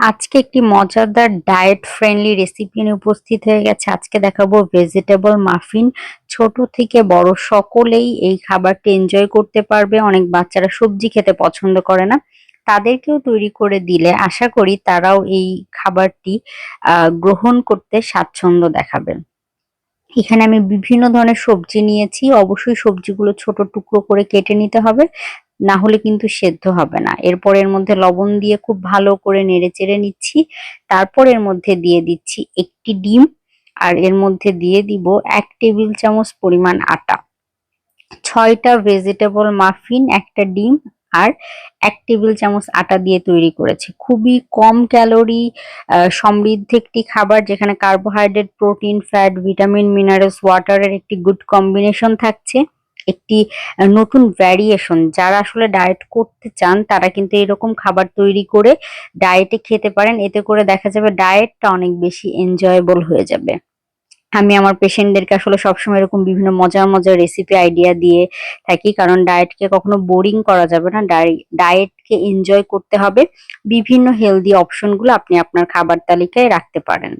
আজকে একটি মজাদার ডায়েট ফ্রেন্ডলি রেসিপি নিয়ে উপস্থিত হয়ে গেছে। আজকে দেখাবো ভেজিটেবল মাফিন। ছোট থেকে বড় সকলেই এই খাবারটি এনজয় করতে পারবে। অনেক বাচ্চারা সবজি খেতে পছন্দ করে না। তাদেরকেও তৈরি করে দিলে আশা করি তারাও এই খাবারটি গ্রহণ করতে স্বাচ্ছন্দ্য দেখাবেন। এখানে আমি বিভিন্ন ধরনের সবজি নিয়েছি। অবশ্যই সবজিগুলো ছোট টুকরো করে কেটে নিতে হবে। না হলে কিন্তু সেদ্ধ হবে না। এরপর এর মধ্যে লবণ দিয়ে খুব ভালো করে নেড়েচেড়ে নিচ্ছি। তারপর এর মধ্যে দিয়ে দিচ্ছি একটি ডিম। আর এর মধ্যে দিয়ে দিব ১ টেবিল চামচ পরিমাণ আটা। ৬ টা ভেজিটেবল মাফিন, ১ টা ডিম আর ১ টেবিল চামচ আটা দিয়ে তৈরি করেছি। খুবই কম ক্যালোরি সমৃদ্ধ একটি খাবার, যেখানে carbohydrate, protein, fat, vitamin, minerals, ওয়াটারের একটি গুড কম্বিনেশন থাকছে। একটি নতুন ভ্যারিয়েশন। যারা আসলে ডায়েট করতে চান তারা কিন্তু এরকম খাবার তৈরি করে ডায়েটে খেতে পারেন। এতে করে দেখা যাবে ডায়েটটা অনেক বেশি এনজয়েবল হয়ে যাবে। আমি আমার পেশেন্টদেরকে আসলে সবসময় এরকম বিভিন্ন মজার, মজার রেসিপি আইডিয়া দিয়ে থাকি। কারণ ডায়েটকে কখনো বোরিং করা যাবে না। ডায়েটকে এনজয় করতে হবে। বিভিন্ন হেলথি অপশন গুলো আপনি আপনার খাবার তালিকায় রাখতে পারেন।